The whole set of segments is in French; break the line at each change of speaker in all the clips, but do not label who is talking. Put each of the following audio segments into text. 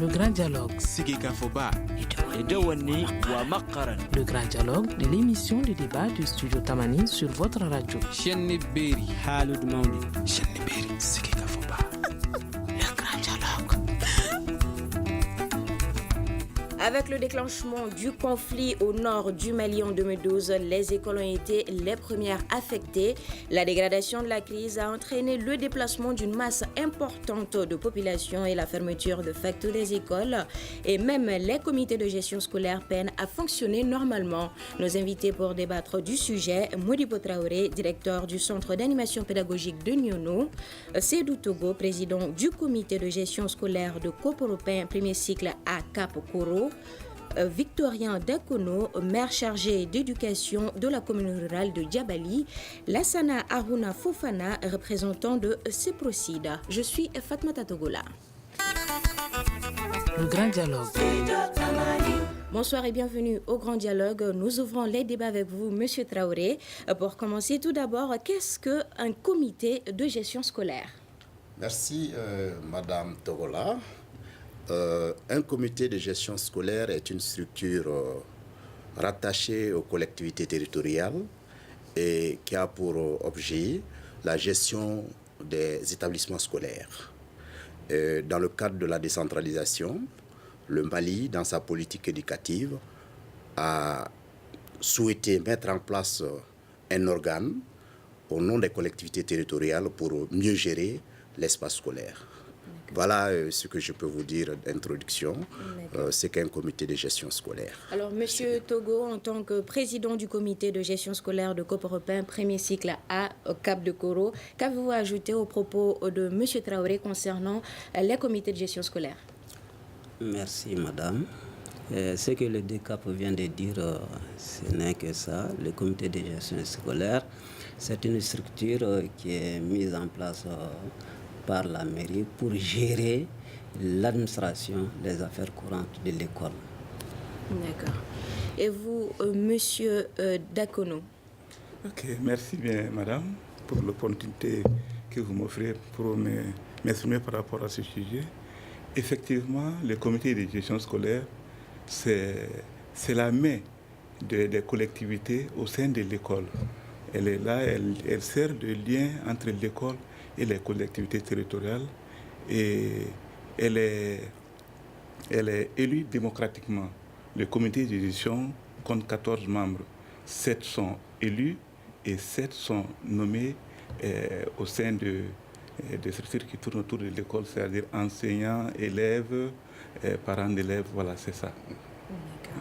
Le grand dialogue. Le grand dialogue de l'émission de débat du studio Tamani sur votre radio. Le grand dialogue.
Avec le déclenchement du conflit au nord du Mali en 2012, les écoles ont été les premières affectées. La dégradation de la crise a entraîné le déplacement d'une masse importante de population et la fermeture de facto des écoles. Et même les comités de gestion scolaire peinent à fonctionner normalement. Nos invités pour débattre du sujet, Modibo Traoré, directeur du centre d'animation pédagogique de Nyono, Seydou Togo, président du comité de gestion scolaire de Coporopin, premier cycle à Cap-Koro, Victorien Dakono, maire chargé d'éducation de la commune rurale de Diabali, Lassana Aruna Fofana, représentant de Ceprocide. Je suis Fatmata Togola.
Le grand dialogue.
Bonsoir et bienvenue au Grand Dialogue. Nous ouvrons les débats avec vous, Monsieur Traoré. Pour commencer, tout d'abord, qu'est-ce qu'un comité de gestion scolaire?
Merci, Madame Togola. Un comité de gestion scolaire est une structure rattachée aux collectivités territoriales et qui a pour objet la gestion des établissements scolaires. Dans le cadre de la décentralisation, le Mali, dans sa politique éducative, a souhaité mettre en place un organe au nom des collectivités territoriales pour mieux gérer l'espace scolaire. Voilà ce que je peux vous dire d'introduction, c'est qu'un comité de gestion scolaire.
Alors, Monsieur Togo, en tant que président du comité de gestion scolaire de Coporopin, premier cycle à Cap de Koro, qu'avez-vous ajouté aux propos de Monsieur Traoré concernant les comités de gestion scolaire?
Merci, madame. Ce que le DCAP vient de dire, ce n'est que ça. Le comité de gestion scolaire, c'est une structure qui est mise en place par la mairie pour gérer l'administration des affaires courantes de l'école.
D'accord. Et vous, Monsieur Dakono?
Ok, merci bien, madame, pour l'opportunité que vous m'offrez pour m'exprimer par rapport à ce sujet. Effectivement, le comité de gestion scolaire, c'est la main des collectivités au sein de l'école. Elle est là, elle sert de lien entre l'école et les collectivités territoriales, et elle est élue démocratiquement. Le comité de gestion compte 14 membres. 7 sont élus et 7 sont nommés au sein de structures qui tournent autour de l'école, c'est-à-dire enseignants, élèves, parents d'élèves, voilà, c'est ça.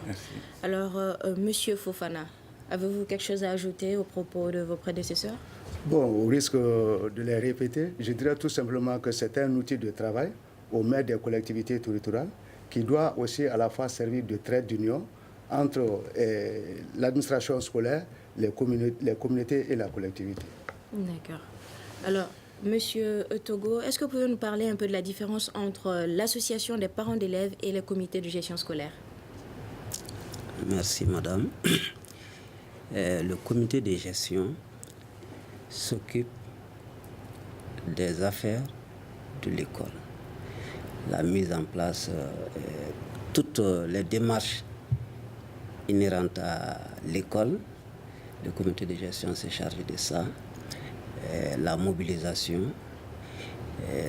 Merci.
Alors, Monsieur Fofana, avez-vous quelque chose à ajouter aux propos de vos prédécesseurs?
Bon, au risque de les répéter, je dirais tout simplement que c'est un outil de travail au maire des collectivités territoriales qui doit aussi à la fois servir de trait d'union entre l'administration scolaire, les communautés et la collectivité.
D'accord. Alors, Monsieur Togo, est-ce que vous pouvez nous parler un peu de la différence entre l'association des parents d'élèves et le comité de gestion scolaire?
Merci, madame. Le comité de gestion s'occupe des affaires de l'école. La mise en place, toutes les démarches inhérentes à l'école, le comité de gestion s'est chargé de ça. La mobilisation,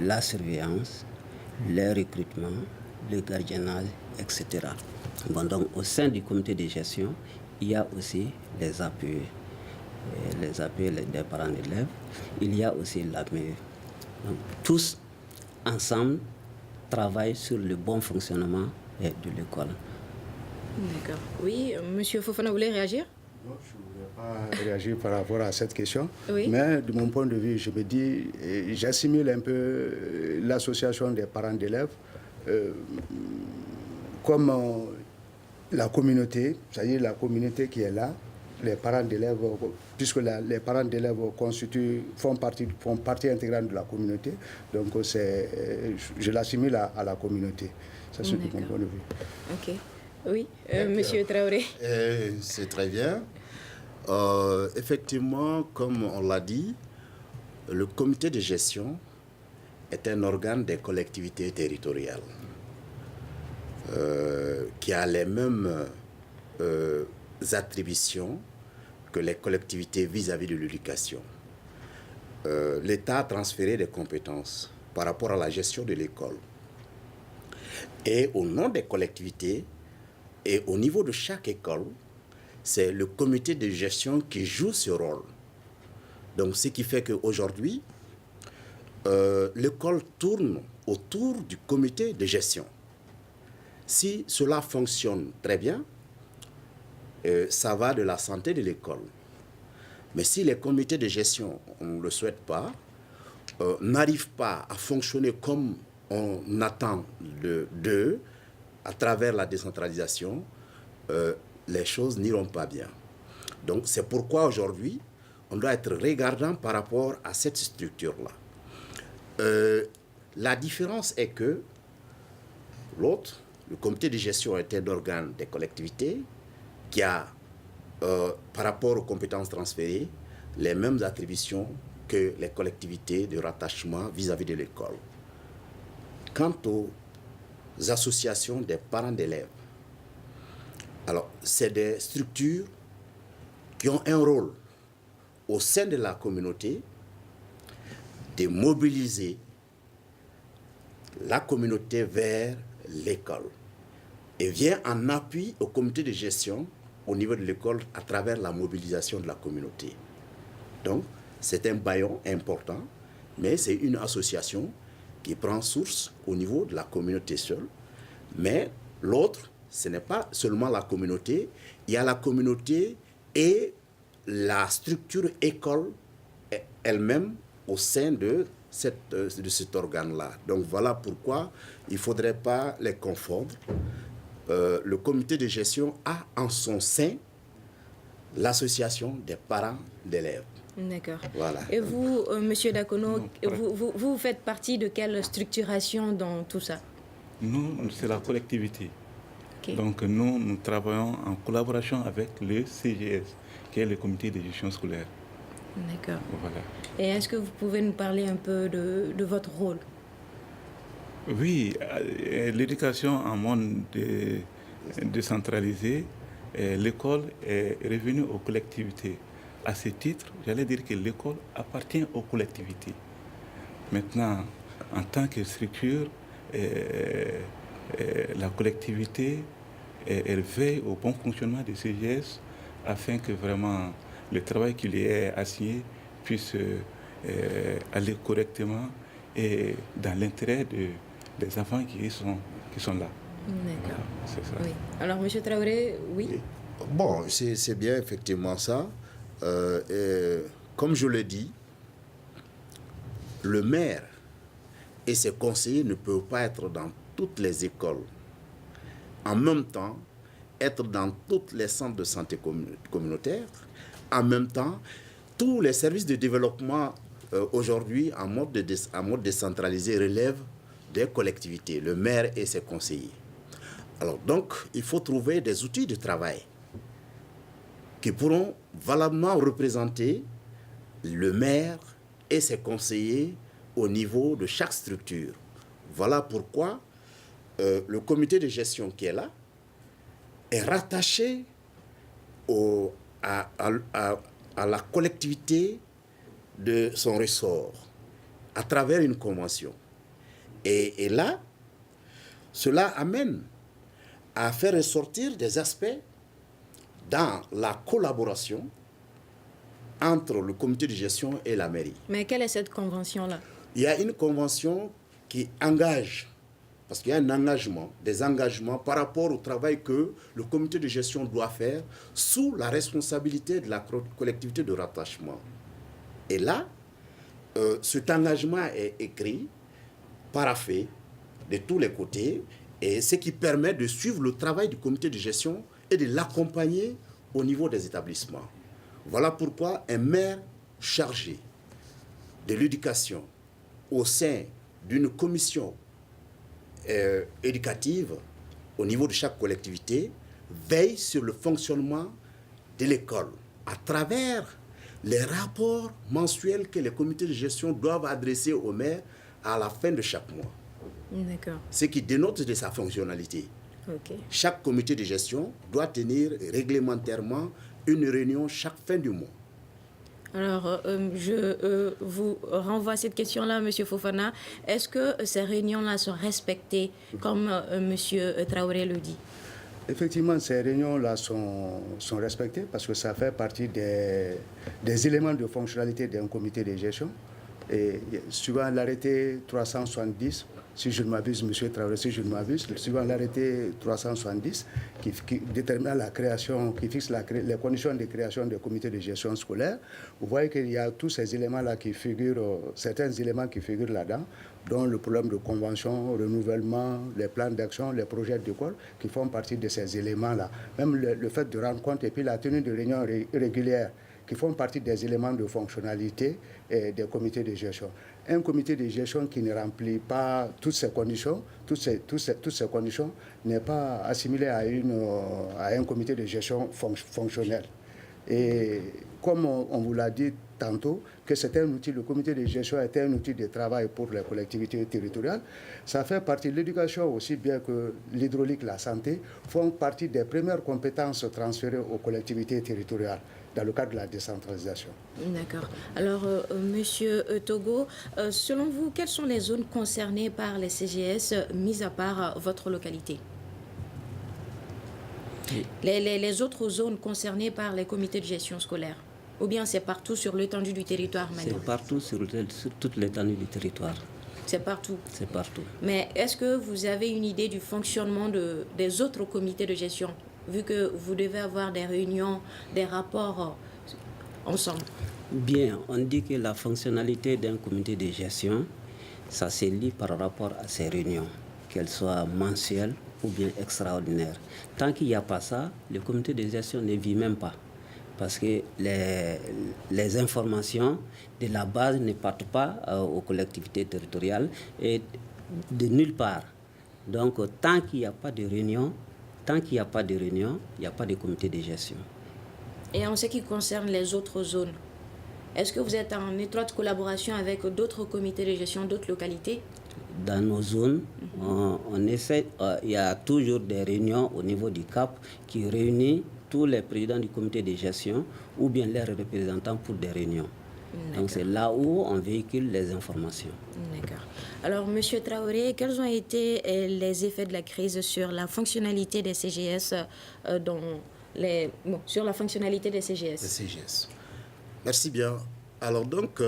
la surveillance, le recrutement, le gardiennage, etc. Bon, donc, au sein du comité de gestion, il y a aussi les appuis des parents d'élèves, il y a aussi la mairie. Donc, tous ensemble travaillent sur le bon fonctionnement de l'école.
D'accord. Oui, Monsieur Fofana, vous voulez réagir?
Non, je ne voulais pas réagir par rapport à cette question.
Oui.
Mais de mon point de vue, je me dis, j'assimile un peu l'association des parents d'élèves comme la communauté, c'est-à-dire la communauté qui est là, les parents d'élèves, puisque les parents d'élèves font partie intégrante de la communauté, donc je l'assimile à la communauté. Ça, c'est de mon point de vue.
Ok. Oui, Monsieur Traoré.
C'est très bien. Effectivement, comme on l'a dit, le comité de gestion est un organe des collectivités territoriales. qui a les mêmes attributions que les collectivités vis-à-vis de l'éducation. L'État a transféré des compétences par rapport à la gestion de l'école. Et au nom des collectivités et au niveau de chaque école, c'est le comité de gestion qui joue ce rôle. Donc, ce qui fait qu'aujourd'hui, l'école tourne autour du comité de gestion. Si cela fonctionne très bien, ça va de la santé de l'école. Mais si les comités de gestion, on ne le souhaite pas, n'arrivent pas à fonctionner comme on attend d'eux, à travers la décentralisation, les choses n'iront pas bien. Donc c'est pourquoi aujourd'hui, on doit être regardant par rapport à cette structure-là. La différence est que l'autre, le comité de gestion est un organe des collectivités qui a, par rapport aux compétences transférées, les mêmes attributions que les collectivités de rattachement vis-à-vis de l'école. Quant aux associations des parents d'élèves, alors c'est des structures qui ont un rôle au sein de la communauté de mobiliser la communauté vers l'école et vient en appui au comité de gestion au niveau de l'école à travers la mobilisation de la communauté. Donc, c'est un maillon important, mais c'est une association qui prend source au niveau de la communauté seule. Mais l'autre, ce n'est pas seulement la communauté, il y a la communauté et la structure école elle-même au sein de cet organe-là. Donc voilà pourquoi il ne faudrait pas les confondre. Le comité de gestion a en son sein l'association des parents d'élèves.
D'accord.
Voilà.
Et vous, Monsieur Dakono, vous faites partie de quelle structuration dans tout ça?
Nous, c'est la collectivité.
Okay.
Donc nous travaillons en collaboration avec le CGS, qui est le comité de gestion scolaire.
D'accord.
Voilà.
Et est-ce que vous pouvez nous parler un peu de votre rôle?
Oui, l'éducation en monde décentralisé, l'école est revenue aux collectivités. À ce titre, j'allais dire que l'école appartient aux collectivités. Maintenant, en tant que structure, la collectivité, elle veille au bon fonctionnement du CGS afin que vraiment le travail qui lui est assigné puisse aller correctement et dans l'intérêt des enfants qui sont là.
D'accord.
Voilà, c'est ça.
Oui. Alors, M. Traoré, oui.
Bon, c'est bien effectivement ça. Comme je le dis, le maire et ses conseillers ne peuvent pas être dans toutes les écoles. En même temps, être dans tous les centres de santé communautaires. En même temps, tous les services de développement aujourd'hui en mode décentralisé relèvent des collectivités, le maire et ses conseillers. Alors donc, il faut trouver des outils de travail qui pourront valablement représenter le maire et ses conseillers au niveau de chaque structure. Voilà pourquoi le comité de gestion qui est là est rattaché à la collectivité de son ressort à travers une convention. Et là, cela amène à faire ressortir des aspects dans la collaboration entre le comité de gestion et la mairie.
Mais quelle est cette convention-là?
Il y a une convention qui engage, parce qu'il y a un engagement, des engagements par rapport au travail que le comité de gestion doit faire sous la responsabilité de la collectivité de rattachement. Et là, cet engagement est écrit, paraphé de tous les côtés, et ce qui permet de suivre le travail du comité de gestion et de l'accompagner au niveau des établissements. Voilà pourquoi un maire chargé de l'éducation au sein d'une commission éducative au niveau de chaque collectivité veille sur le fonctionnement de l'école à travers les rapports mensuels que les comités de gestion doivent adresser au maire à la fin de chaque mois.
D'accord.
Ce qui dénote de sa fonctionnalité.
Okay.
Chaque comité de gestion doit tenir réglementairement une réunion chaque fin du mois.
Alors, je vous renvoie cette question-là, M. Fofana. Est-ce que ces réunions-là sont respectées, comme M. Traoré le dit?
Effectivement, ces réunions-là sont respectées parce que ça fait partie des éléments de fonctionnalité d'un comité de gestion. Et suivant l'arrêté 370, si je ne m'abuse, M. Traoré, si je ne m'abuse, suivant l'arrêté 370 qui détermine la création, qui fixe les conditions de création des comités de gestion scolaire, vous voyez qu'il y a tous ces éléments-là qui figurent, certains éléments qui figurent là-dedans, dont le problème de convention, renouvellement, les plans d'action, les projets d'école, qui font partie de ces éléments-là. Même le fait de rendre compte et puis la tenue de réunions régulières, qui font partie des éléments de fonctionnalité des comités de gestion. Un comité de gestion qui ne remplit pas toutes ces conditions, toutes ces conditions, n'est pas assimilé à un comité de gestion fonctionnel. Et comme on vous l'a dit tantôt, que c'est un outil, le comité de gestion est un outil de travail pour les collectivités territoriales, ça fait partie de l'éducation aussi bien que l'hydraulique, la santé, font partie des premières compétences transférées aux collectivités territoriales dans le cadre de la décentralisation.
D'accord. Alors, Monsieur Togo, selon vous, quelles sont les zones concernées par les CGS, mis à part votre localité? Les autres zones concernées par les comités de gestion scolaire? Ou bien c'est partout sur l'étendue du territoire maintenant?
C'est partout sur toute l'étendue du territoire.
C'est partout?
C'est partout.
Mais est-ce que vous avez une idée du fonctionnement des autres comités de gestion, vu que vous devez avoir des réunions, des rapports ensemble?
Bien, on dit que la fonctionnalité d'un comité de gestion, ça se lie par rapport à ces réunions, qu'elles soient mensuelles ou bien extraordinaires. Tant qu'il n'y a pas ça, le comité de gestion ne vit même pas. Parce que les informations de la base ne partent pas aux collectivités territoriales et de nulle part. Donc, tant qu'il n'y a pas de réunion, il n'y a pas de comité de gestion.
Et en ce qui concerne les autres zones, est-ce que vous êtes en étroite collaboration avec d'autres comités de gestion d'autres localités?
Dans nos zones, on essaie, il y a toujours des réunions au niveau du CAP qui réunit tous les présidents du comité de gestion ou bien leurs représentants pour des réunions. Donc c'est là où on véhicule les informations.
D'accord. Alors, M. Traoré, quels ont été les effets de la crise sur la fonctionnalité des CGS sur la fonctionnalité des CGS?
Des CGS. Merci bien. Alors donc,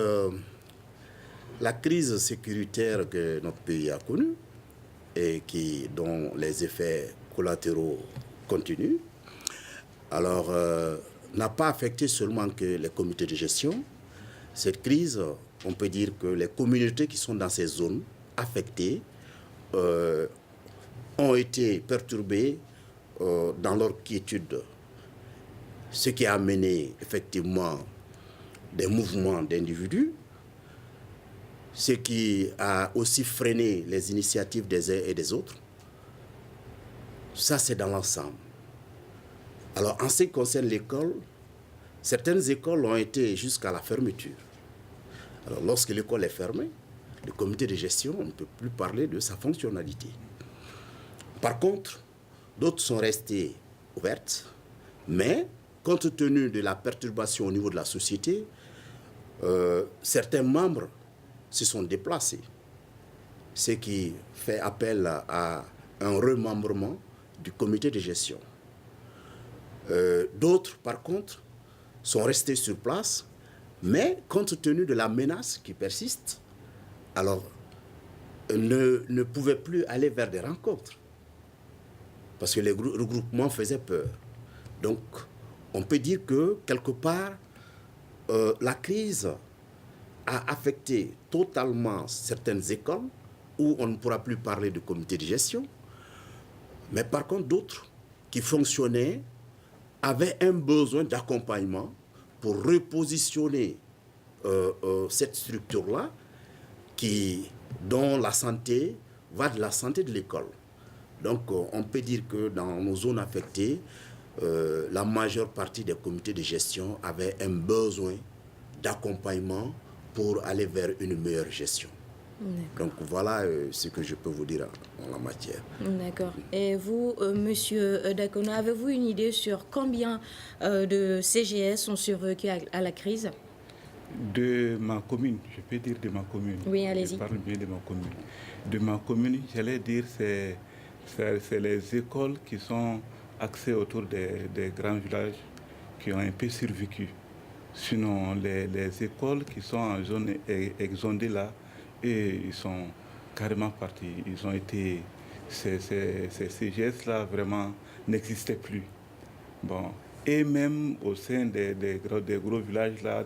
la crise sécuritaire que notre pays a connue et dont les effets collatéraux continuent, alors n'a pas affecté seulement que les comités de gestion. Cette crise, on peut dire que les communautés qui sont dans ces zones affectées ont été perturbées dans leur quiétude, ce qui a amené effectivement des mouvements d'individus, ce qui a aussi freiné les initiatives des uns et des autres. Ça, c'est dans l'ensemble. Alors, en ce qui concerne l'école, certaines écoles ont été jusqu'à la fermeture. Alors, lorsque l'école est fermée, le comité de gestion, on ne peut plus parler de sa fonctionnalité. Par contre, d'autres sont restées ouvertes, mais compte tenu de la perturbation au niveau de la société, certains membres se sont déplacés, ce qui fait appel à un remembrement du comité de gestion. D'autres, par contre, sont restés sur place, mais compte tenu de la menace qui persiste, alors ne pouvaient plus aller vers des rencontres, parce que les regroupements faisaient peur. Donc, on peut dire que, quelque part, la crise a affecté totalement certaines écoles où on ne pourra plus parler de comité de gestion, mais par contre d'autres qui fonctionnaient avaient un besoin d'accompagnement pour repositionner cette structure-là dont la santé va de la santé de l'école. Donc on peut dire que dans nos zones affectées, la majeure partie des comités de gestion avaient un besoin d'accompagnement pour aller vers une meilleure gestion. Donc voilà ce que je peux vous dire en la matière.
D'accord. Et vous, Monsieur Dacona, avez-vous une idée sur combien de CGS sont survécu à la crise?
De ma commune, je peux dire de ma commune.
Oui, allez-y.
Je parle bien de ma commune. De ma commune, j'allais dire c'est les écoles qui sont axées autour des grands villages qui ont un peu survécu. Sinon, les écoles qui sont en zone exondée là, et ils sont carrément partis. Ils ont été... Ces CGS là vraiment n'existaient plus. Bon. Et même au sein des gros villages là,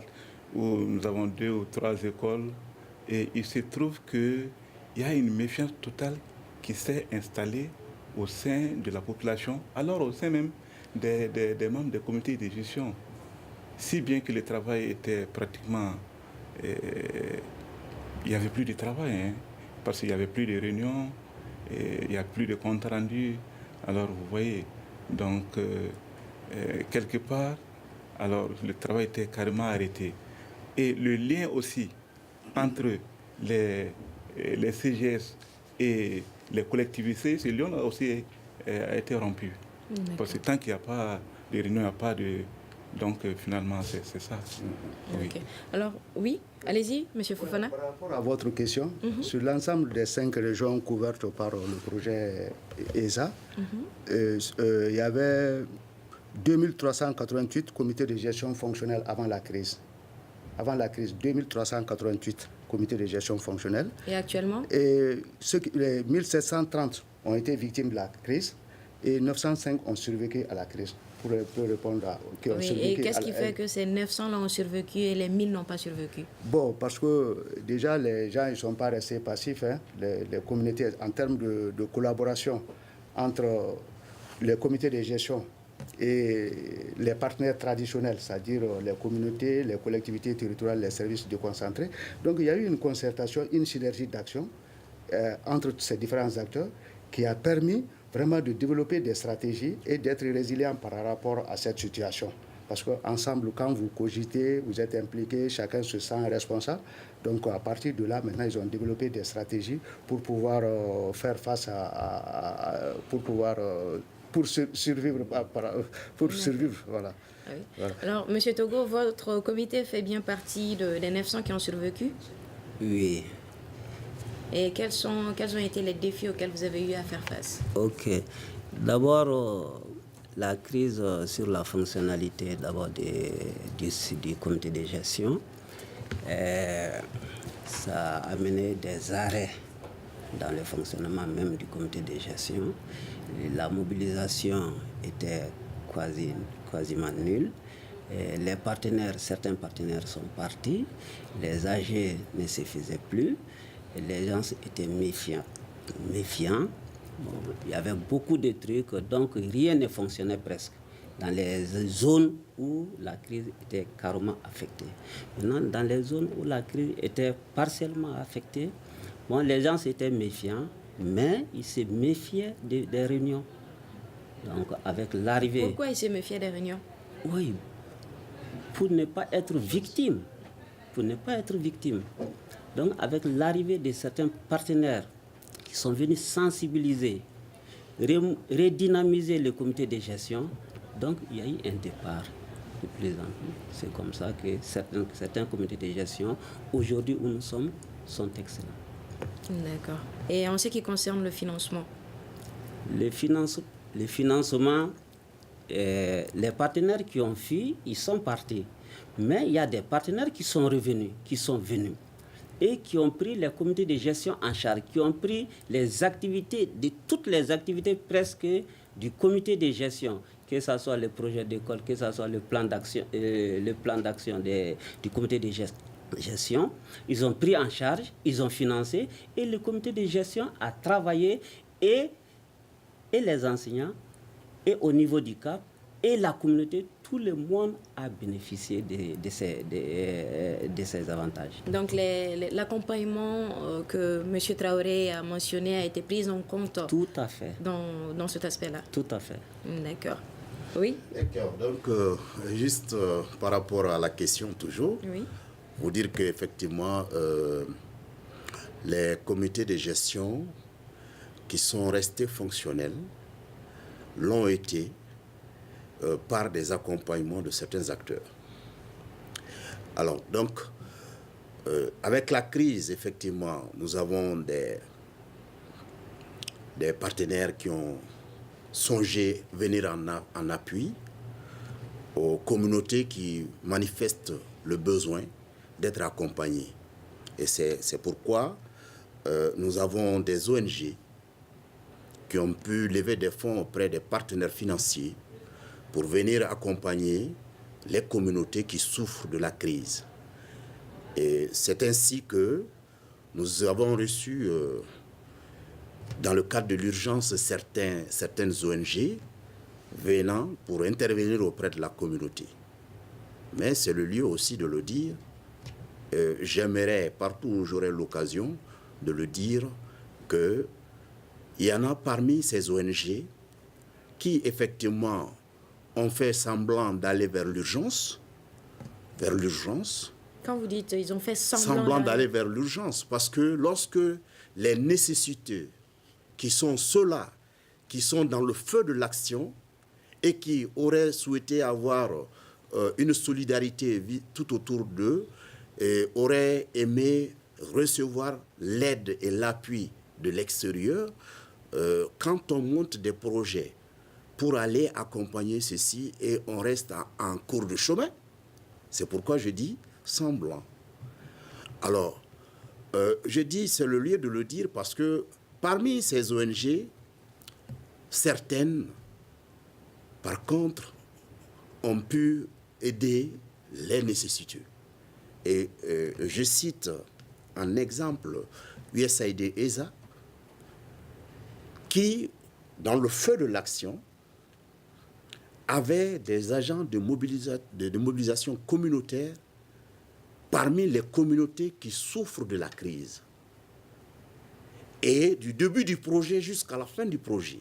où nous avons 2 ou 3 écoles, et il se trouve qu'il y a une méfiance totale qui s'est installée au sein de la population, alors au sein même des membres des comités de gestion. Si bien que le travail était pratiquement... il n'y avait plus de travail, hein, parce qu'il n'y avait plus de réunions, et il n'y a plus de comptes rendus. Alors vous voyez, donc quelque part, alors le travail était carrément arrêté. Et le lien aussi entre les CGS et les collectivités, ce lien-là aussi a été rompu. Parce que tant qu'il n'y a pas de réunion, il n'y a pas de... Donc finalement, c'est ça. Oui.
Okay. Alors, oui, allez-y, M. Fofana.
Par rapport à votre question, sur l'ensemble des 5 régions couvertes par le projet ESA, il y avait 2388 comités de gestion fonctionnels avant la crise. Avant la crise, 2388 comités de gestion fonctionnels.
Et actuellement?
Et les 1730 ont été victimes de la crise et 905 ont survécu à la crise. Pour répondre à...
Et qu'est-ce qui fait que ces 900 là ont survécu et les 1000 n'ont pas survécu?
Bon, parce que déjà, les gens ne sont pas restés passifs. Hein. Les communautés, en termes de collaboration entre les comités de gestion et les partenaires traditionnels, c'est-à-dire les communautés, les collectivités territoriales, les services déconcentrés. Donc, il y a eu une concertation, une synergie d'action entre ces différents acteurs qui a permis vraiment de développer des stratégies et d'être résilient par rapport à cette situation. Parce qu'ensemble, quand vous cogitez, vous êtes impliqués, chacun se sent responsable. Donc à partir de là, maintenant, ils ont développé des stratégies pour pouvoir faire face pour survivre. Voilà.
Ah oui.
Voilà.
Alors, M. Togo, votre comité fait bien partie des 900 qui ont survécu?
Oui.
Et quels ont été les défis auxquels vous avez eu à faire face? Ok.
D'abord, la crise sur la fonctionnalité du comité de gestion, ça a amené des arrêts dans le fonctionnement même du comité de gestion. La mobilisation était quasiment nulle. Les partenaires, certains partenaires sont partis, les AG ne se faisaient plus. Les gens étaient méfiants. Bon, il y avait beaucoup de trucs, donc rien ne fonctionnait presque dans les zones où la crise était carrément affectée. Maintenant, dans les zones où la crise était partiellement affectée, bon, les gens étaient méfiants, mais ils se méfiaient des réunions. Donc, avec l'arrivée...
Pourquoi ils se méfiaient des réunions?
Oui, pour ne pas être victime. Donc, avec l'arrivée de certains partenaires qui sont venus sensibiliser, redynamiser le comité de gestion, donc il y a eu un départ de plus en plus. C'est comme ça que certains comités de gestion, aujourd'hui où nous sommes, sont excellents.
D'accord. Et en ce qui concerne le financement?
Le financement, les partenaires qui ont fui, ils sont partis. Mais il y a des partenaires qui sont revenus, qui sont venus et qui ont pris les comités de gestion en charge, qui ont pris les activités, toutes les activités presque du comité de gestion, que ce soit le projet d'école, que ce soit le plan d'action du comité de gestion. Ils ont pris en charge, ils ont financé et le comité de gestion a travaillé et les enseignants et au niveau du CAP et la communauté, tout le monde a bénéficié de ces avantages.
Donc l'accompagnement que M. Traoré a mentionné a été pris en compte.
Tout à fait.
Dans cet aspect-là.
Tout à fait.
D'accord. Oui.
D'accord. Donc, juste par rapport à la question toujours,
oui.
Vous dire qu'effectivement, les comités de gestion qui sont restés fonctionnels l'ont été par des accompagnements de certains acteurs. Alors, donc, avec la crise, effectivement, nous avons des partenaires qui ont songé venir en appui aux communautés qui manifestent le besoin d'être accompagnées. Et c'est pourquoi nous avons des ONG qui ont pu lever des fonds auprès des partenaires financiers pour venir accompagner les communautés qui souffrent de la crise. Et c'est ainsi que nous avons reçu, dans le cadre de l'urgence, certaines ONG venant pour intervenir auprès de la communauté. Mais c'est le lieu aussi de le dire. J'aimerais, partout où j'aurai l'occasion, de le dire qu'il y en a parmi ces ONG qui, effectivement, ont fait semblant d'aller vers l'urgence.
Quand vous dites ils ont fait
semblant d'aller vers l'urgence, parce que lorsque les nécessités qui sont ceux-là, qui sont dans le feu de l'action et qui auraient souhaité avoir une solidarité tout autour d'eux, et auraient aimé recevoir l'aide et l'appui de l'extérieur, quand on monte des projets pour aller accompagner ceci et on reste en cours de chemin, c'est pourquoi je dis semblant. Alors, je dis, c'est le lieu de le dire parce que parmi ces ONG, certaines, par contre, ont pu aider les nécessiteux. Et je cite un exemple USAID ESA, qui, dans le feu de l'action, avait des agents de mobilisation communautaire parmi les communautés qui souffrent de la crise. Et du début du projet jusqu'à la fin du projet.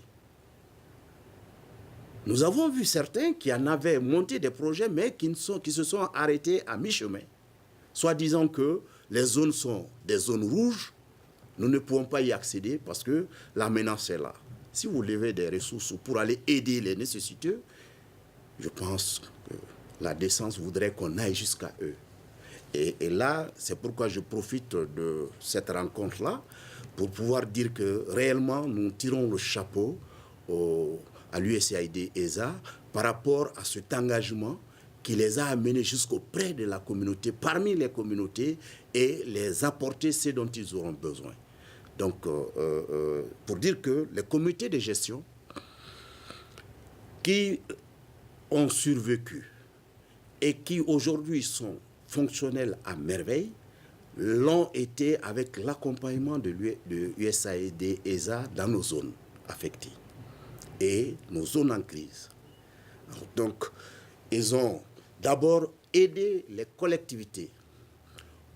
Nous avons vu certains qui en avaient monté des projets, mais qui se sont arrêtés à mi-chemin, soit disant que les zones sont des zones rouges, nous ne pouvons pas y accéder parce que la menace est là. Si vous levez des ressources pour aller aider les nécessiteux, je pense que la décence voudrait qu'on aille jusqu'à eux. Et là, c'est pourquoi je profite de cette rencontre-là pour pouvoir dire que réellement, nous tirons le chapeau à l'USAID ESA par rapport à cet engagement qui les a amenés jusqu'auprès de la communauté, parmi les communautés, et les apporter ce dont ils auront besoin. Donc, pour dire que les comités de gestion qui ont survécu et qui aujourd'hui sont fonctionnels à merveille, l'ont été avec l'accompagnement de USAID ESA dans nos zones affectées et nos zones en crise. Donc, ils ont d'abord aidé les collectivités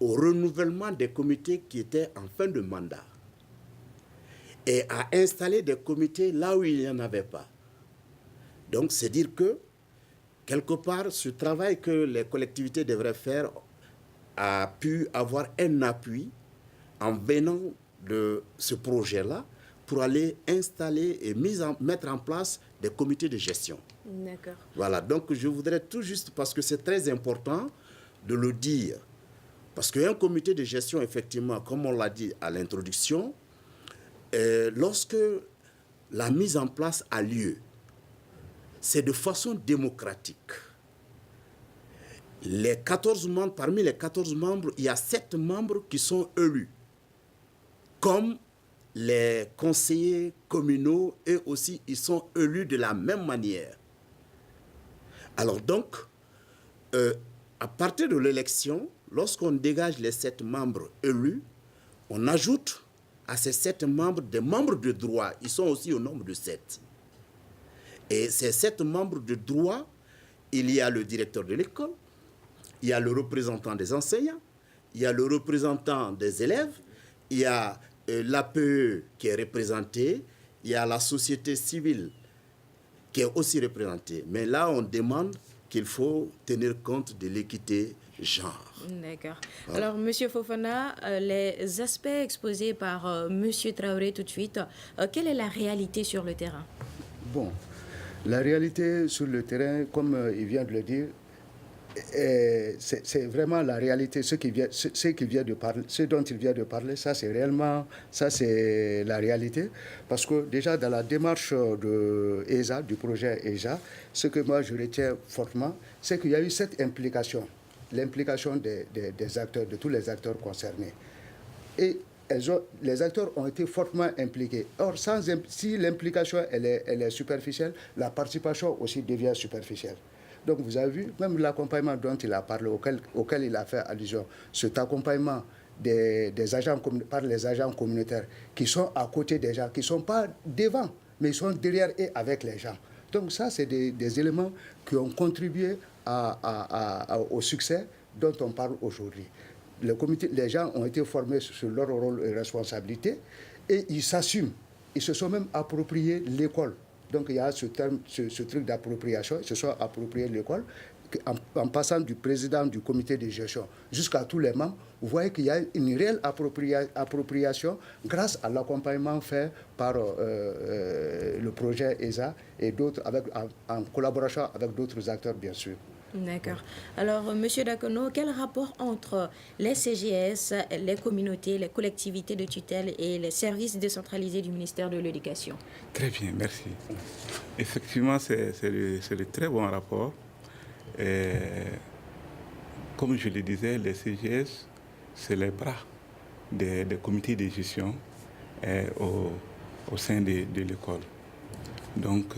au renouvellement des comités qui étaient en fin de mandat et à installer des comités là où il n'y en avait pas. Donc, c'est dire que, quelque part, ce travail que les collectivités devraient faire a pu avoir un appui en venant de ce projet-là pour aller installer et mettre en place des comités de gestion.
D'accord.
Voilà, donc je voudrais tout juste, parce que c'est très important de le dire, parce qu'un comité de gestion, effectivement, comme on l'a dit à l'introduction, lorsque la mise en place a lieu, c'est de façon démocratique. Les 14 membres, parmi les 14 membres, il y a 7 membres qui sont élus, comme les conseillers communaux, eux aussi, ils sont élus de la même manière. Alors donc, à partir de l'élection, lorsqu'on dégage les 7 membres élus, on ajoute à ces 7 membres des membres de droit. Ils sont aussi au nombre de 7. Et ces 7 membres de droit, il y a le directeur de l'école, il y a le représentant des enseignants, il y a le représentant des élèves, il y a l'APE qui est représenté, il y a la société civile qui est aussi représentée. Mais là, on demande qu'il faut tenir compte de l'équité genre.
D'accord.
Voilà.
Alors, Monsieur Fofana, les aspects exposés par Monsieur Traoré tout de suite, quelle est la réalité sur le terrain?
Bon, la réalité sur le terrain, comme il vient de le dire, c'est vraiment la réalité. Ce dont il vient de parler, ça c'est réellement, ça c'est la réalité. Parce que déjà dans la démarche de ESA, du projet ESA, ce que moi je retiens fortement, c'est qu'il y a eu cette implication, l'implication des acteurs, de tous les acteurs concernés. Et les acteurs ont été fortement impliqués. Or, si l'implication elle est superficielle, la participation aussi devient superficielle. Donc vous avez vu, même l'accompagnement dont il a parlé, auquel il a fait allusion, cet accompagnement par les agents communautaires qui sont à côté des gens, qui ne sont pas devant, mais ils sont derrière et avec les gens. Donc ça, c'est des éléments qui ont contribué au succès dont on parle aujourd'hui. Les gens ont été formés sur leur rôle et responsabilité et ils s'assument. Ils se sont même appropriés l'école. Donc il y a ce truc d'appropriation, ils se sont appropriés l'école, en passant du président du comité de gestion jusqu'à tous les membres. Vous voyez qu'il y a une réelle appropriation grâce à l'accompagnement fait par le projet ESA et d'autres, en collaboration avec d'autres acteurs, bien sûr.
D'accord. Alors, Monsieur Dakono, quel rapport entre les CGS, les communautés, les collectivités de tutelle et les services décentralisés du ministère de l'Éducation?
Très bien, merci. Effectivement, c'est de très bon rapport. Comme je le disais, les CGS, c'est les bras des comités de gestion au sein de l'école. Donc,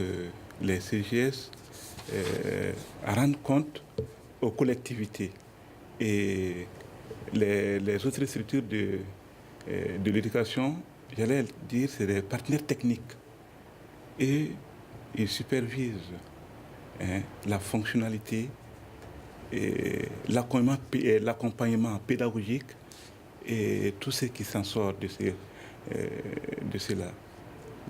les CGS rendre compte aux collectivités et les autres structures de l'éducation, j'allais dire, c'est des partenaires techniques et ils supervisent la fonctionnalité et l'accompagnement pédagogique et tout ce qui s'en sort de cela.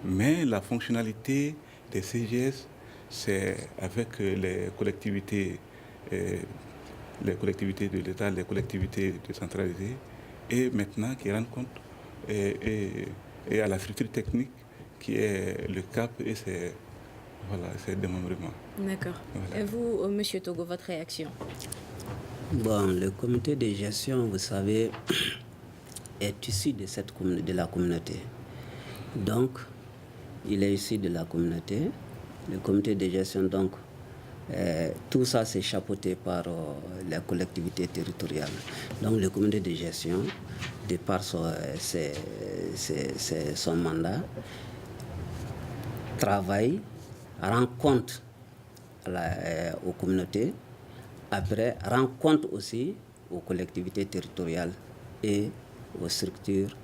Mais la fonctionnalité des CGS, c'est avec les collectivités de l'État, les collectivités décentralisées, et maintenant qui rendent compte et à la structure technique qui est le CAP et c'est démembrement.
D'accord. Voilà. Et vous, Monsieur Togo, votre réaction?
Bon, le comité de gestion, vous savez, est issu de la communauté. Donc, il est issu de la communauté. Le comité de gestion, donc, tout ça c'est chapeauté par les collectivités territoriales. Donc le comité de gestion, de par son mandat, travaille, rend compte aux communautés, après rend compte aussi aux collectivités territoriales et aux structures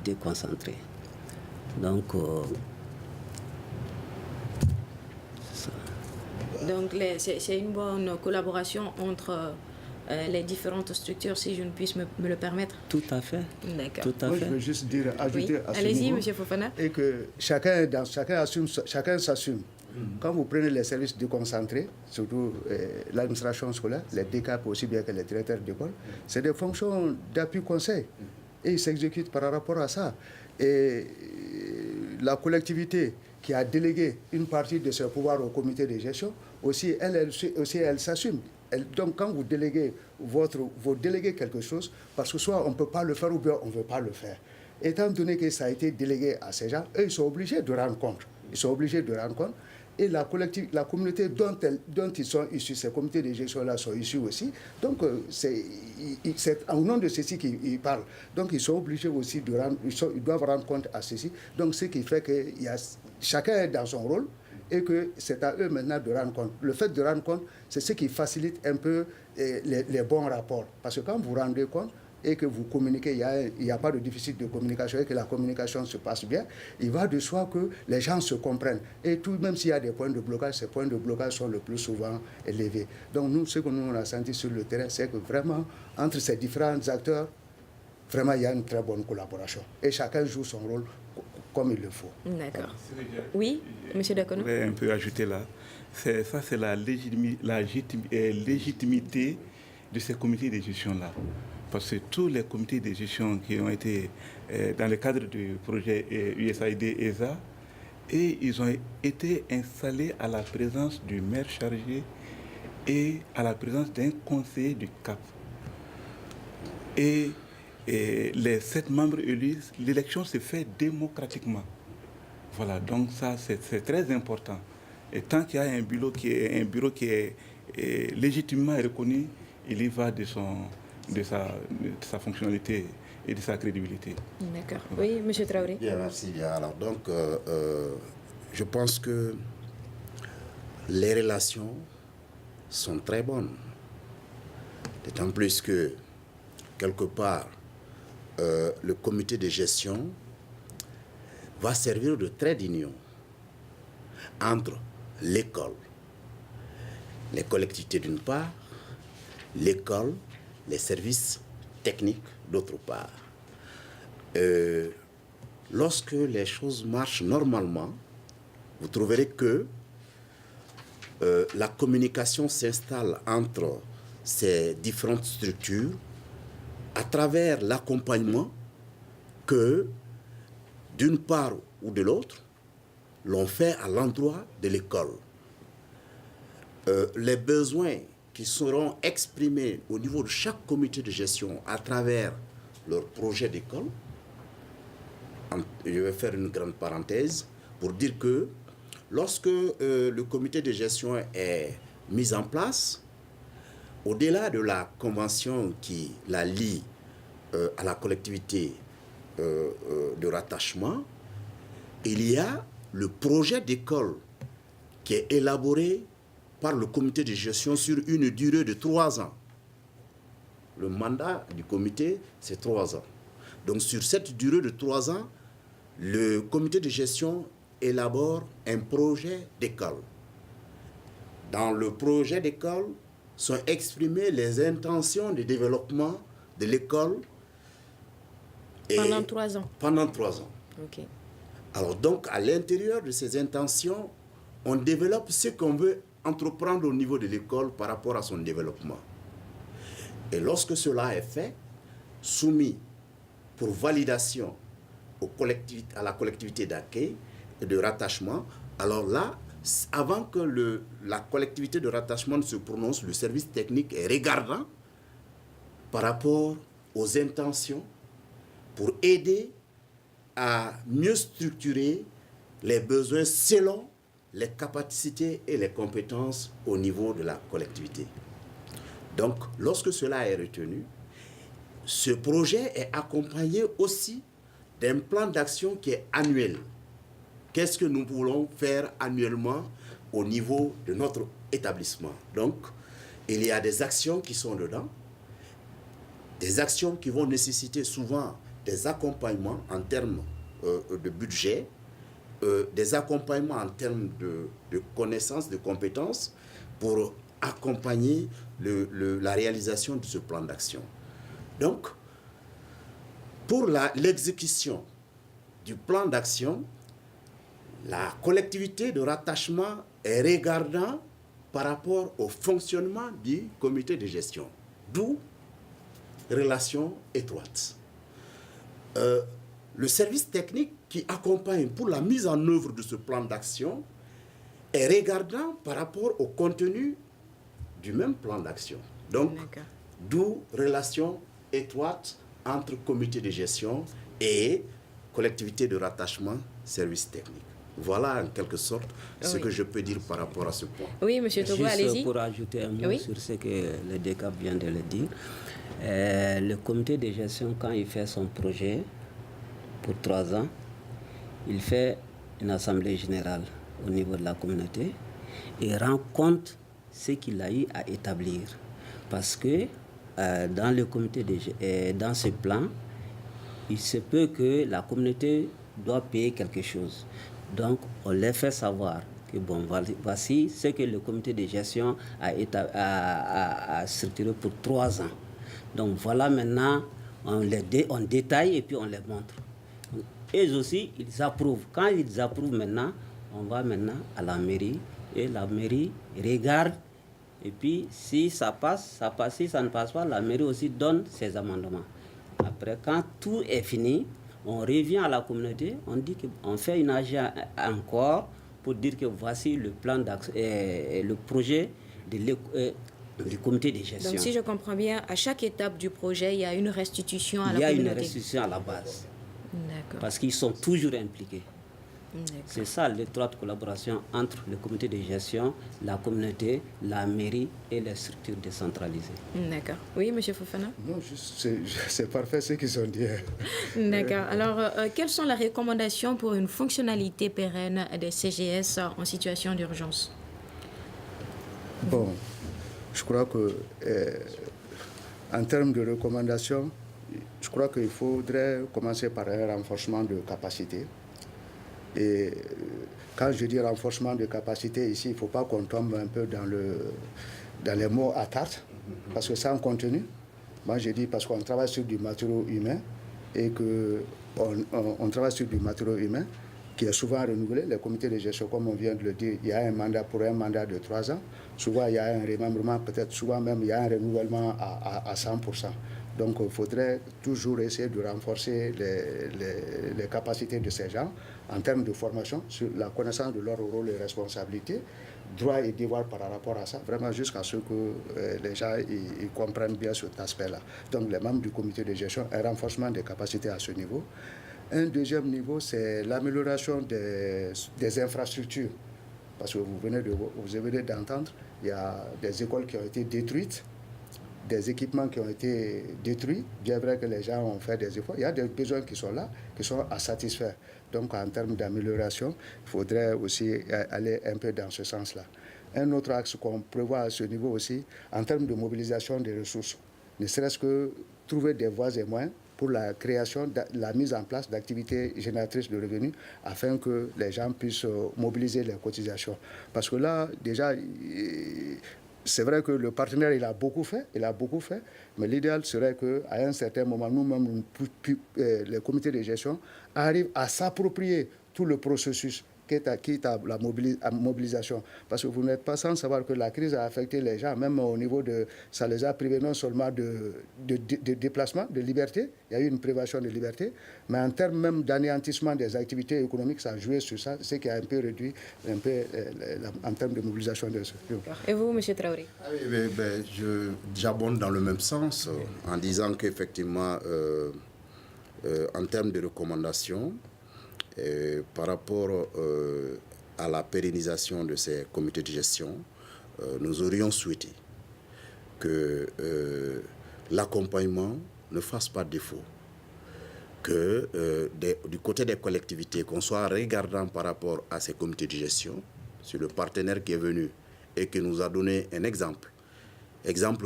déconcentrées. Donc,
donc c'est une bonne collaboration entre les différentes structures, si je ne puisse me le permettre.
Tout à fait.
D'accord.
Moi, je veux juste ajouter à ce niveau.
Allez-y, Monsieur Fofana.
Et que chacun s'assume. Quand vous prenez les services déconcentrés, surtout l'administration scolaire, les DCAP aussi bien que les directeurs d'école, c'est des fonctions d'appui conseil. Et ils s'exécutent par rapport à ça. Et la collectivité qui a délégué une partie de ses pouvoirs au comité de gestion, aussi elle s'assume. Donc quand vous déléguez quelque chose, parce que soit on ne peut pas le faire ou bien on ne veut pas le faire. Étant donné que ça a été délégué à ces gens, eux, ils sont obligés de rendre compte. Et la communauté dont ils sont issus, ces comités de gestion-là sont issus aussi. Donc, c'est au nom de ceci qu'ils parlent. Donc, ils sont obligés aussi ils doivent rendre compte à ceci. Donc, ce qui fait que chacun est dans son rôle et que c'est à eux maintenant de rendre compte. Le fait de rendre compte, c'est ce qui facilite un peu les bons rapports. Parce que quand vous rendez compte, et que vous communiquez, il n'y a pas de déficit de communication et que la communication se passe bien, il va de soi que les gens se comprennent. Et tout, même s'il y a des points de blocage, ces points de blocage sont le plus souvent élevés. Donc nous, ce que nous on a senti sur le terrain, c'est que vraiment, entre ces différents acteurs, vraiment, il y a une très bonne collaboration. Et chacun joue son rôle comme il le faut.
D'accord. Oui, M. Dakono.
Je voudrais un peu ajouter là. Ça, c'est la légitimité de ces comités de gestion-là. Parce que tous les comités de gestion qui ont été dans le cadre du projet USAID-ESA, et ils ont été installés à la présence du maire chargé et à la présence d'un conseiller du CAP. Et les 7 membres élus, l'élection se fait démocratiquement. Voilà, donc ça c'est très important. Et tant qu'il y a un bureau qui est légitimement reconnu, il y va de sa fonctionnalité et de sa crédibilité.
D'accord. Oui, M. Traoré.
Bien, merci. Bien. Alors, donc, je pense que les relations sont très bonnes. D'autant plus que, quelque part, le comité de gestion va servir de trait d'union entre l'école, les collectivités d'une part, l'école, les services techniques d'autre part. Lorsque les choses marchent normalement, vous trouverez que la communication s'installe entre ces différentes structures à travers l'accompagnement que, d'une part ou de l'autre, l'on fait à l'endroit de l'école. Les besoins qui seront exprimés au niveau de chaque comité de gestion à travers leur projet d'école, je vais faire une grande parenthèse pour dire que lorsque le comité de gestion est mis en place, au-delà de la convention qui la lie à la collectivité de rattachement, il y a le projet d'école qui est élaboré par le comité de gestion sur une durée de 3 ans. Le mandat du comité, c'est 3 ans. Donc sur cette durée de 3 ans, le comité de gestion élabore un projet d'école. Dans le projet d'école sont exprimées les intentions de développement de l'école.
Pendant 3 ans.
Pendant 3 ans.
Ok.
Alors donc, à l'intérieur de ces intentions, on développe ce qu'on veut entreprendre au niveau de l'école par rapport à son développement. Et lorsque cela est fait, soumis pour validation à la collectivité d'accueil et de rattachement, alors là, avant que la collectivité de rattachement ne se prononce, le service technique est regardant par rapport aux intentions pour aider à mieux structurer les besoins selon les capacités et les compétences au niveau de la collectivité. Donc, lorsque cela est retenu, ce projet est accompagné aussi d'un plan d'action qui est annuel. Qu'est-ce que nous voulons faire annuellement au niveau de notre établissement? Donc, il y a des actions qui sont dedans, des actions qui vont nécessiter souvent des accompagnements en termes de budget, des accompagnements en termes de connaissances, de compétences, pour accompagner la réalisation de ce plan d'action. Donc, pour l'exécution du plan d'action, la collectivité de rattachement est regardant par rapport au fonctionnement du comité de gestion, d'où relation étroite. Le service technique qui accompagne pour la mise en œuvre de ce plan d'action est regardant par rapport au contenu du même plan d'action. Donc, d'où relation étroite entre comité de gestion et collectivité de rattachement, service technique. Voilà en quelque sorte ce que je peux dire par rapport à ce point.
Oui, M. Togo, allez-y.
Juste pour ajouter un mot sur ce que le DECAP vient de le dire. Le comité de gestion, quand il fait son projet pour 3 ans, il fait une assemblée générale au niveau de la communauté et rend compte ce qu'il a eu à établir. Parce que dans le comité dans ce plan, il se peut que la communauté doit payer quelque chose. Donc, on les fait savoir que bon, voici ce que le comité de gestion a structuré pour 3 ans. Donc, voilà maintenant, on détaille et puis on les montre. Eux aussi, ils approuvent. Quand ils approuvent maintenant, on va maintenant à la mairie et la mairie regarde Et puis, si ça passe, ça passe. Si ça ne passe pas, la mairie aussi donne ses amendements. Après, quand tout est fini, on revient à la communauté, on dit qu'on fait une AG encore pour dire que voici le plan d'action, le projet du comité de gestion.
Donc, si je comprends bien, à chaque étape du projet, il y a une restitution à la communauté.
Il y a une restitution à la base.
D'accord.
Parce qu'ils sont toujours impliqués. C'est ça l'étroite collaboration entre le comité de gestion, la communauté, la mairie et les structures décentralisées.
D'accord. Oui, M. Fofana?
Non, c'est parfait ce qu'ils ont dit.
D'accord. Alors, quelles sont les recommandations pour une fonctionnalité pérenne des CGS en situation d'urgence?
Bon, je crois que en termes de recommandations, je crois qu'il faudrait commencer par un renforcement de capacité. Et quand je dis renforcement de capacité ici, il ne faut pas qu'on tombe un peu dans les mots à tarte, parce que sans contenu, moi je dis parce qu'on travaille sur du matériau humain et qu'on travaille sur du matériau humain qui est souvent renouvelé. Les comités de gestion, comme on vient de le dire, il y a un mandat pour un mandat de 3 ans. Souvent, il y a un remembrement, peut-être souvent même, il y a un renouvellement à 100%. Donc, il faudrait toujours essayer de renforcer les capacités de ces gens en termes de formation, sur la connaissance de leur rôle et responsabilités, droits et devoirs par rapport à ça, vraiment jusqu'à ce que les gens ils comprennent bien cet aspect-là. Donc, les membres du comité de gestion, un renforcement des capacités à ce niveau. Un deuxième niveau, c'est l'amélioration des infrastructures. Parce que vous venez d'entendre, il y a des écoles qui ont été détruites, des équipements qui ont été détruits. Bien vrai que les gens ont fait des efforts. Il y a des besoins qui sont là, qui sont à satisfaire. Donc, en termes d'amélioration, il faudrait aussi aller un peu dans ce sens-là. Un autre axe qu'on prévoit à ce niveau aussi, en termes de mobilisation des ressources, ne serait-ce que trouver des voies et moyens pour la création, la mise en place d'activités génératrices de revenus afin que les gens puissent mobiliser les cotisations. Parce que là, déjà, c'est vrai que le partenaire, il a beaucoup fait, mais l'idéal serait qu'à un certain moment, nous-mêmes, les comités de gestion, arrivent à s'approprier tout le processus quitte à la mobilisation. Parce que vous n'êtes pas sans savoir que la crise a affecté les gens, même au niveau de... Ça les a privés non seulement de déplacement, de liberté, il y a eu une privation de liberté, mais en termes même d'anéantissement des activités économiques, ça a joué sur ça, ce qui a un peu réduit en termes de mobilisation des structures.
Et vous, M. Traoré?
J'abonde dans le même sens en disant qu'effectivement, en termes de recommandations, par rapport à la pérennisation de ces comités de gestion, nous aurions souhaité que l'accompagnement ne fasse pas défaut, que du côté des collectivités, qu'on soit regardant par rapport à ces comités de gestion, sur le partenaire qui est venu et qui nous a donné un exemple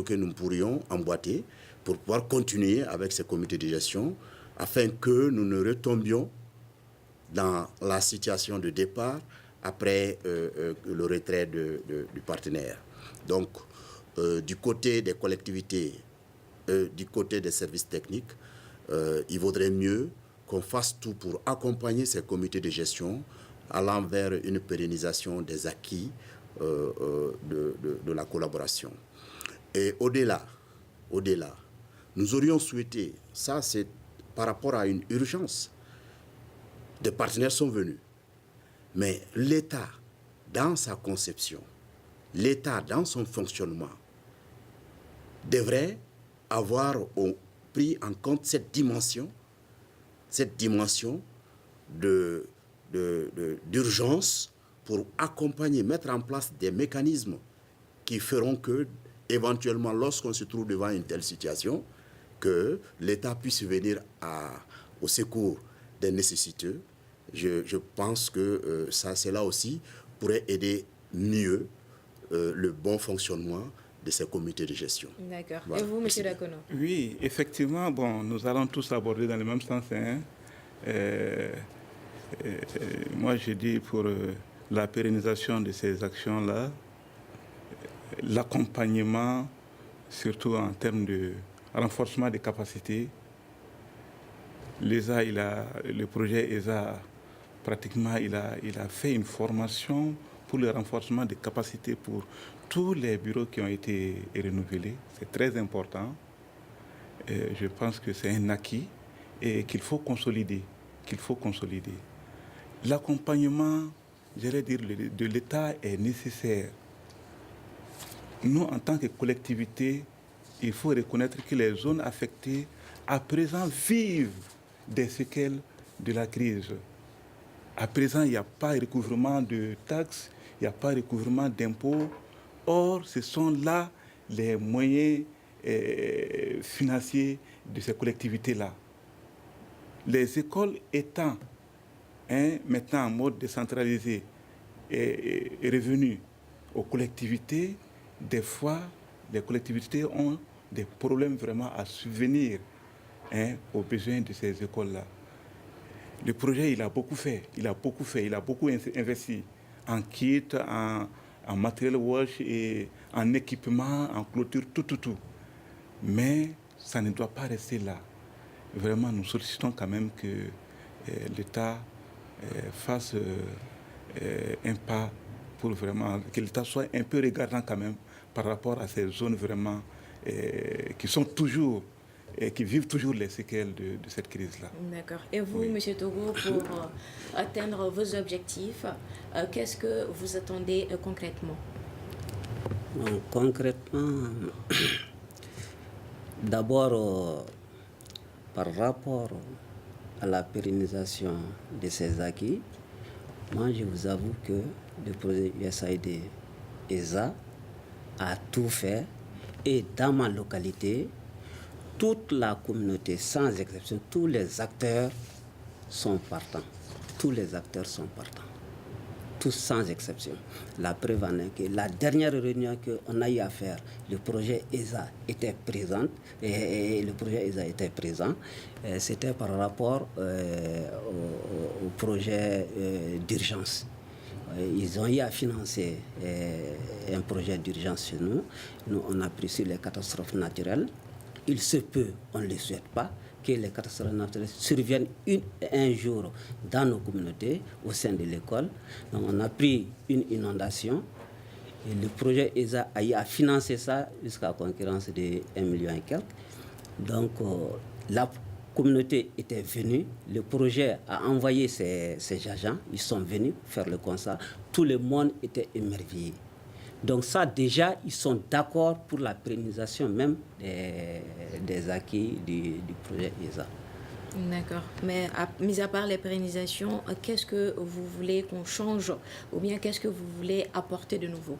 que nous pourrions emboîter pour pouvoir continuer avec ces comités de gestion afin que nous ne retombions dans la situation de départ après le retrait du partenaire. Donc, du côté des collectivités, du côté des services techniques, il vaudrait mieux qu'on fasse tout pour accompagner ces comités de gestion allant vers une pérennisation des acquis de la collaboration. Et au-delà, nous aurions souhaité, ça c'est par rapport à une urgence, des partenaires sont venus. Mais l'État, dans sa conception, l'État, dans son fonctionnement, devrait avoir pris en compte cette dimension d'urgence pour accompagner, mettre en place des mécanismes qui feront que, éventuellement, lorsqu'on se trouve devant une telle situation, que l'État puisse venir au secours des nécessiteux. Je pense que cela aussi pourrait aider mieux le bon fonctionnement de ces comités de gestion.
D'accord.
Voilà.
Et vous, M. Dakono?
Oui, effectivement, nous allons tous aborder dans le même sens. Moi, je dis pour la pérennisation de ces actions-là, l'accompagnement, surtout en termes de renforcement des capacités. Le projet ESA, pratiquement, il a fait une formation pour le renforcement des capacités pour tous les bureaux qui ont été renouvelés. C'est très important. Je pense que c'est un acquis et qu'il faut consolider. L'accompagnement, j'allais dire, de l'État est nécessaire. Nous, en tant que collectivité, il faut reconnaître que les zones affectées, à présent, vivent des séquelles de la crise. À présent, il n'y a pas de recouvrement de taxes, il n'y a pas de recouvrement d'impôts. Or, ce sont là les moyens financiers de ces collectivités-là. Les écoles étant maintenant en mode décentralisé et revenues aux collectivités, des fois, les collectivités ont des problèmes vraiment à subvenir aux besoins de ces écoles-là. Le projet, il a beaucoup investi en kits, en matériel wash et en équipement, en clôture, tout. Mais ça ne doit pas rester là. Vraiment, nous sollicitons quand même que l'État fasse un pas pour vraiment que l'État soit un peu regardant quand même par rapport à ces zones vraiment qui sont toujours et qui vivent toujours les séquelles de cette crise-là.
D'accord. Et vous, M. Togo, pour atteindre vos objectifs, qu'est-ce que vous attendez concrètement?
Concrètement, d'abord, par rapport à la pérennisation de ces acquis, moi, je vous avoue que le projet USAID ESA a tout fait et dans ma localité, toute la communauté, sans exception, tous les acteurs sont partants. Tous sans exception. La preuve en est que la dernière réunion qu'on a eu à faire, le projet ESA était présent. C'était par rapport au projet d'urgence. Ils ont eu à financer un projet d'urgence chez nous. Nous, on a pris sur les catastrophes naturelles. Il se peut, on ne le souhaite pas, que les catastrophes naturelles surviennent un jour dans nos communautés, au sein de l'école. Donc on a pris une inondation et le projet ESA a eu à financer ça jusqu'à la concurrence de 1 million et quelques. Donc la communauté était venue, le projet a envoyé ses agents, ils sont venus faire le constat, tout le monde était émerveillé. Donc ça, déjà, ils sont d'accord pour la pérennisation même des acquis du projet ESA.
D'accord. Mais mis à part les pérennisations, qu'est-ce que vous voulez qu'on change ou bien qu'est-ce que vous voulez apporter de nouveau?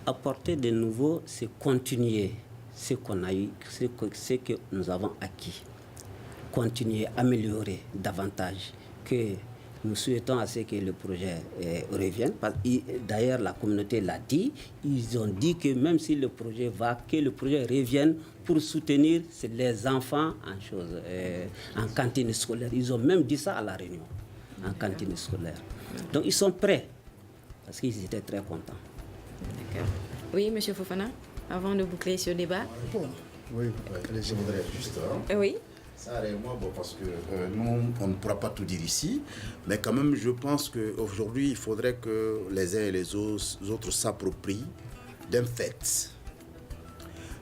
Apporter de nouveau, c'est continuer ce qu'on a eu, ce que nous avons acquis. Continuer, améliorer davantage que... Nous souhaitons à ce que le projet revienne. D'ailleurs, la communauté l'a dit. Ils ont dit que même si le projet va, que le projet revienne pour soutenir les enfants en cantine scolaire. Ils ont même dit ça à la réunion, en cantine scolaire. Donc, ils sont prêts parce qu'ils étaient très contents.
D'accord. Oui, M. Fofana, avant de boucler ce débat.
Oui, je voudrais juste...
Oui.
Ça, réellement, parce que nous, on ne pourra pas tout dire ici, mais quand même, je pense qu'aujourd'hui, il faudrait que les uns et les autres s'approprient d'un fait.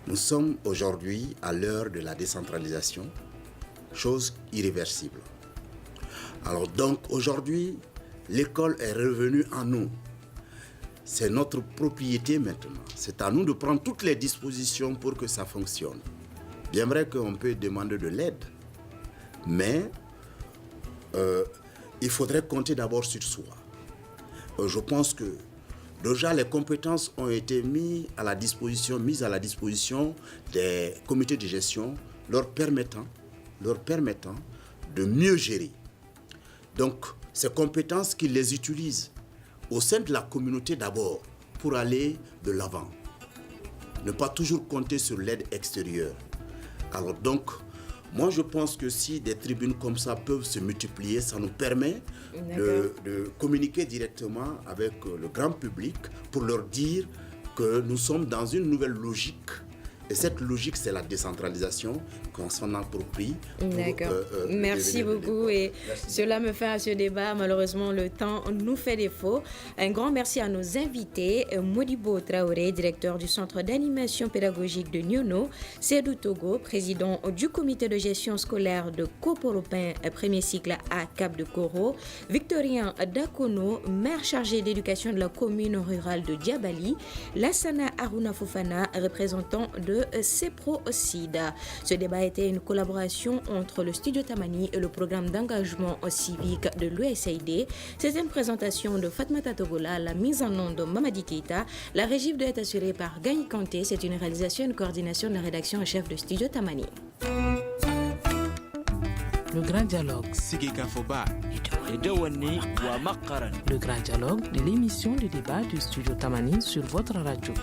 Nous sommes aujourd'hui à l'heure de la décentralisation, chose irréversible. Alors donc, aujourd'hui, l'école est revenue en nous. C'est notre propriété maintenant. C'est à nous de prendre toutes les dispositions pour que ça fonctionne. Bien vrai qu'on peut demander de l'aide, mais il faudrait compter d'abord sur soi. Je pense que déjà les compétences ont été mises à la disposition des comités de gestion, leur permettant de mieux gérer. Donc, ces compétences qu'ils les utilisent au sein de la communauté d'abord pour aller de l'avant. Ne pas toujours compter sur l'aide extérieure. Alors donc, moi je pense que si des tribunes comme ça peuvent se multiplier, ça nous permet de communiquer directement avec le grand public pour leur dire que nous sommes dans une nouvelle logique Et cette logique, c'est la décentralisation qu'on s'en approprie.
D'accord. Merci beaucoup. Et cela me fait à ce débat. Malheureusement, le temps nous fait défaut. Un grand merci à nos invités. Modibo Traoré, directeur du Centre d'animation pédagogique de Nyono. Sédou Togo, président du comité de gestion scolaire de Coporopin, premier cycle à Cap de Koro. Victorien Dakono, maire chargé d'éducation de la commune rurale de Diabali. Lassana Aruna Fofana, représentant de CEPRO-SIDA. Ce débat était une collaboration entre le Studio Tamani et le programme d'engagement civique de l'USAID. C'était une présentation de Fatmata Togola, la mise en onde de Mamadi Keita. La régie doit être assurée par Gagny Kanté. C'est une réalisation et une coordination de la rédaction en chef de Studio Tamani.
Le grand dialogue. Le grand dialogue de l'émission de débat du Studio Tamani sur votre radio.